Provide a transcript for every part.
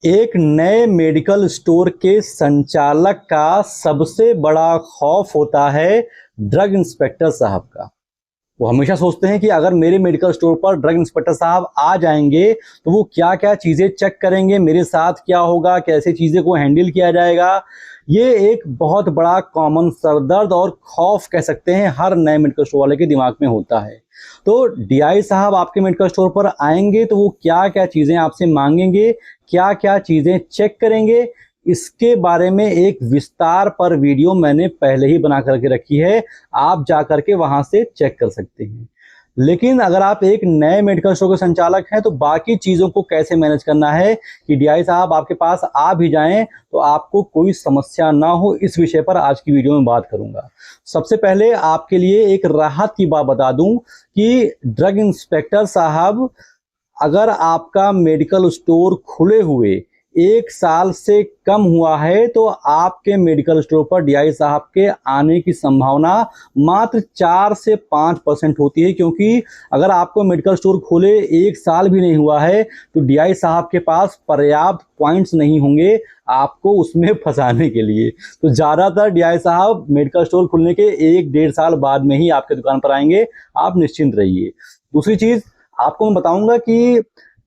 एक नए medical store के संचालक का सबसे बड़ा खौफ होता है ड्रग इंस्पेक्टर साहब का। वो हमेशा सोचते हैं कि अगर मेरे मेडिकल स्टोर पर ड्रग इंस्पेक्टर साहब आ जाएंगे तो वो क्या क्या चीज़ें चेक करेंगे, मेरे साथ क्या होगा, कैसे चीज़ें को हैंडल किया जाएगा। ये एक बहुत बड़ा कॉमन सरदर्द और खौफ कह सकते हैं हर नए मेडिकल स्टोर वाले के दिमाग में होता है। तो डीआई साहब आपके मेडिकल स्टोर पर आएंगे तो वो क्या क्या चीज़ें आपसे मांगेंगे, क्या क्या चीज़ें चेक करेंगे, इसके बारे में एक विस्तार पर वीडियो मैंने पहले ही बना करके रखी है। आप जा करके वहां से चेक कर सकते हैं। लेकिन अगर आप एक नए मेडिकल स्टोर के संचालक हैं तो बाकी चीज़ों को कैसे मैनेज करना है कि डीआई साहब आपके पास आ भी जाएं तो आपको कोई समस्या ना हो, इस विषय पर आज की वीडियो में बात करूंगा। सबसे पहले आपके लिए एक राहत की बात बता दूं कि ड्रग इंस्पेक्टर साहब, अगर आपका मेडिकल स्टोर खुले हुए 1 साल से कम हुआ है तो आपके मेडिकल स्टोर पर डीआई साहब के आने की संभावना मात्र 4 से 5% होती है, क्योंकि अगर आपको मेडिकल स्टोर खोले 1 साल भी नहीं हुआ है तो डीआई साहब के पास पर्याप्त पॉइंट्स नहीं होंगे आपको उसमें फंसाने के लिए। तो ज़्यादातर डीआई साहब मेडिकल स्टोर खुलने के 1-1.5 साल बाद में ही आपके दुकान पर आएंगे, आप निश्चिंत रहिए। दूसरी चीज़ आपको मैं बताऊंगा कि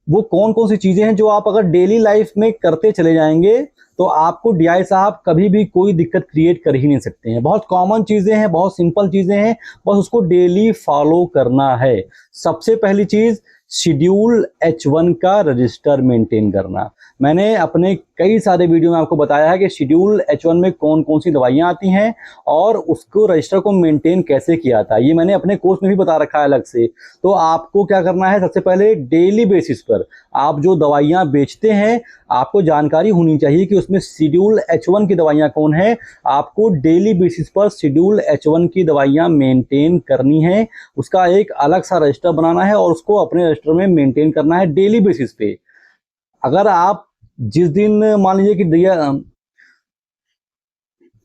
वो कौन कौन सी चीजें हैं जो आप अगर डेली लाइफ में करते चले जाएंगे तो आपको डीआई साहब कभी भी कोई दिक्कत क्रिएट कर ही नहीं सकते हैं। बहुत कॉमन चीजें हैं, बहुत सिंपल चीजें हैं, बस उसको डेली फॉलो करना है। सबसे पहली चीज, शेड्यूल H1 का रजिस्टर मेंटेन करना। मैंने अपने कई सारे वीडियो में आपको बताया है कि शेड्यूल H1 में कौन कौन सी दवाइयां आती हैं और उसको रजिस्टर को मेंटेन कैसे किया था, ये मैंने अपने कोर्स में भी बता रखा है अलग से। तो आपको क्या करना है, सबसे पहले डेली बेसिस पर आप जो दवाइयां बेचते हैं आपको जानकारी होनी चाहिए कि उसमें शेड्यूल H1 की दवाइयां कौन है। आपको डेली बेसिस पर शेड्यूल H1 की दवाइयां मेंटेन करनी है, उसका एक अलग सा रजिस्टर बनाना है और उसको अपने रजिस्टर में मेंटेन करना है डेली बेसिस पे। अगर आप जिस दिन मान लीजिए कि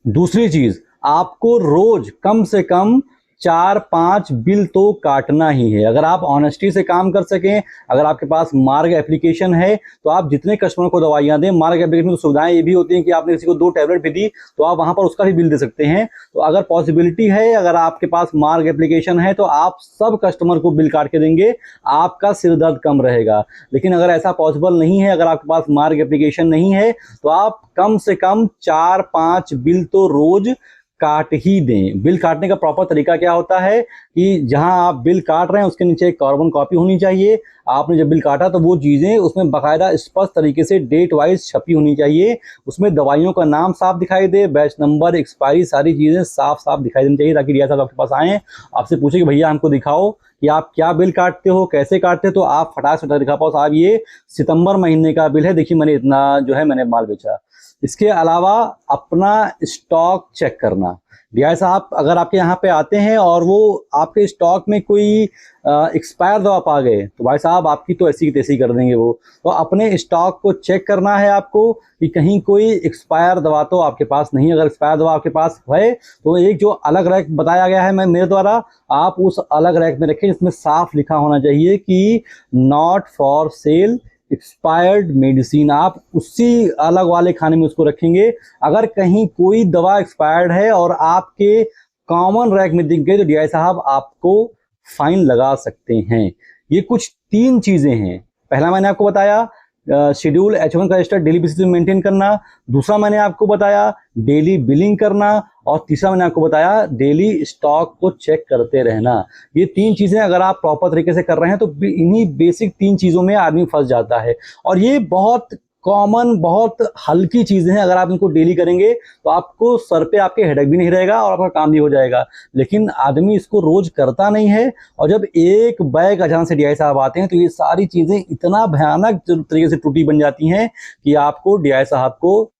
दूसरी चीज, आपको रोज कम से कम 4-5 बिल तो काटना ही है। अगर आप ऑनेस्टी से काम कर सकें, अगर आपके पास मार्ग एप्लीकेशन है तो आप जितने कस्टमर को दवाइयां दें, मार्ग एप्लीकेशन में तो सुविधाएं ये भी होती हैं कि आपने किसी को 2 टैबलेट भी दी तो आप वहां पर उसका भी बिल दे सकते हैं। तो अगर पॉसिबिलिटी है, अगर आपके पास मार्ग एप्लीकेशन है तो आप सब कस्टमर को बिल काट के देंगे, आपका सिर दर्द कम रहेगा। लेकिन अगर ऐसा पॉसिबल नहीं है, अगर आपके पास मार्ग एप्लीकेशन नहीं है तो आप कम से कम 4-5 बिल तो रोज काट ही दें। बिल काटने का प्रॉपर तरीका क्या होता है कि जहां आप बिल काट रहे हैं उसके नीचे एक कार्बन कॉपी होनी चाहिए। आपने जब बिल काटा तो वो चीजें उसमें बाकायदा स्पष्ट तरीके से डेट वाइज छपी होनी चाहिए। उसमें दवाइयों का नाम साफ दिखाई दे, बैच नंबर, एक्सपायरी, सारी चीजें साफ साफ दिखाई देनी चाहिए, ताकि डीआई साहब आपके पास आए, आपसे पूछे कि भैया हमको दिखाओ कि आप क्या बिल काटते हो, कैसे काटते हो, तो आप फटाक से दिखा पाओ साहब ये सितंबर महीने का बिल है, देखिए मैंने इतना जो है मैंने माल बेचा। इसके अलावा अपना स्टॉक चेक करना। डीआई साहब अगर आपके यहाँ पे आते हैं और वो आपके स्टॉक में कोई एक्सपायर दवा पा गए तो भाई साहब आपकी तो ऐसी की तैसी कर देंगे वो। तो अपने स्टॉक को चेक करना है आपको कि कहीं कोई एक्सपायर दवा तो आपके पास नहीं। अगर एक्सपायर दवा आपके पास है तो एक जो अलग रैक बताया गया है मेरे द्वारा, आप उस अलग रैक में रखें, इसमें साफ लिखा होना चाहिए कि not for sale expired medicine. आप उसी अलग वाले खाने में उसको रखेंगे। अगर कहीं कोई दवा एक्सपायर्ड है और आपके कॉमन रैक में दिख गई तो डीआई साहब आपको फाइन लगा सकते हैं। ये कुछ 3 चीजें हैं। पहला मैंने आपको बताया शेड्यूल H1 का रजिस्टर डेली बेसिस में मेंटेन करना, दूसरा मैंने आपको बताया डेली बिलिंग करना, और तीसरा मैंने आपको बताया डेली स्टॉक को चेक करते रहना। ये 3 चीजें अगर आप प्रॉपर तरीके से कर रहे हैं तो इन्हीं बेसिक 3 चीजों में आदमी फंस जाता है। और ये बहुत कॉमन, बहुत हल्की चीजें हैं। अगर आप इनको डेली करेंगे तो आपको सर पे आपके हेडेक भी नहीं रहेगा और आपका काम भी हो जाएगा। लेकिन आदमी इसको रोज करता नहीं है, और जब एक बैग अचानक से डीआई साहब आते हैं तो ये सारी चीजें इतना भयानक तरीके से टूटी बन जाती हैं कि आपको डीआई साहब को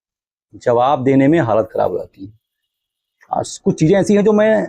जवाब देने में हालत खराब हो जाती है। कुछ चीजें ऐसी हैं जो मैं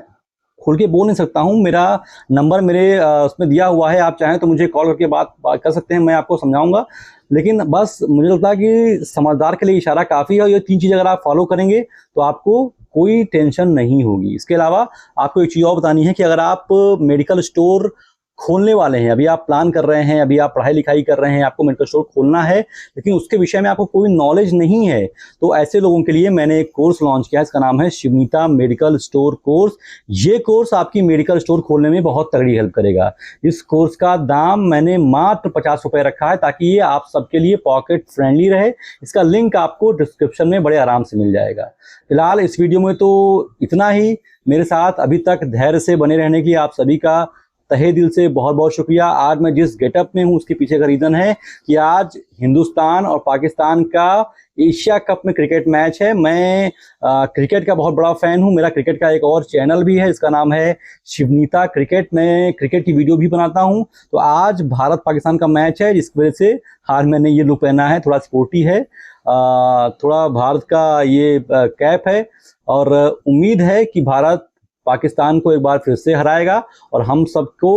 खोल के बोल नहीं सकता हूँ। मेरा नंबर मेरे उसमें दिया हुआ है, आप चाहें तो मुझे कॉल करके बात कर सकते हैं, मैं आपको समझाऊंगा। लेकिन बस मुझे लगता है कि समझदार के लिए इशारा काफ़ी है, और ये 3 चीज़ अगर आप फॉलो करेंगे तो आपको कोई टेंशन नहीं होगी। इसके अलावा आपको एक चीज़ और बतानी है कि अगर आप मेडिकल स्टोर खोलने वाले हैं, अभी आप प्लान कर रहे हैं, अभी आप पढ़ाई लिखाई कर रहे हैं, आपको मेडिकल स्टोर खोलना है लेकिन उसके विषय में आपको कोई नॉलेज नहीं है, तो ऐसे लोगों के लिए मैंने एक कोर्स लॉन्च किया है। इसका नाम है शिवनीता मेडिकल स्टोर कोर्स। ये कोर्स आपकी मेडिकल स्टोर खोलने में बहुत तगड़ी हेल्प करेगा। इस कोर्स का दाम मैंने मात्र 50 रुपए रखा है ताकि ये आप सबके लिए पॉकेट फ्रेंडली रहे। इसका लिंक आपको डिस्क्रिप्शन में बड़े आराम से मिल जाएगा। फिलहाल इस वीडियो में तो इतना ही। मेरे साथ अभी तक धैर्य से बने रहने की आप सभी का तहे दिल से बहुत बहुत शुक्रिया। आज मैं जिस गेटअप में हूं उसके पीछे का रीजन है कि आज हिंदुस्तान और पाकिस्तान का एशिया कप में क्रिकेट मैच है। मैं क्रिकेट का बहुत बड़ा फैन हूं। मेरा क्रिकेट का एक और चैनल भी है, इसका नाम है शिवनीता क्रिकेट। मैं क्रिकेट की वीडियो भी बनाता हूं। तो आज भारत पाकिस्तान का मैच है जिसकी वजह से आज मैंने ये लुक पहना है, थोड़ा स्पोर्टी है, थोड़ा भारत का ये कैप है और उम्मीद है कि भारत पाकिस्तान को एक बार फिर से हराएगा और हम सबको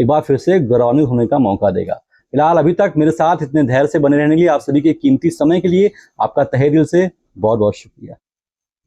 एक बार फिर से गौरवान्वित होने का मौका देगा। फिलहाल अभी तक मेरे साथ इतने धैर्य से बने रहने के लिए, आप सभी के कीमती समय के लिए आपका तहे दिल से बहुत बहुत शुक्रिया।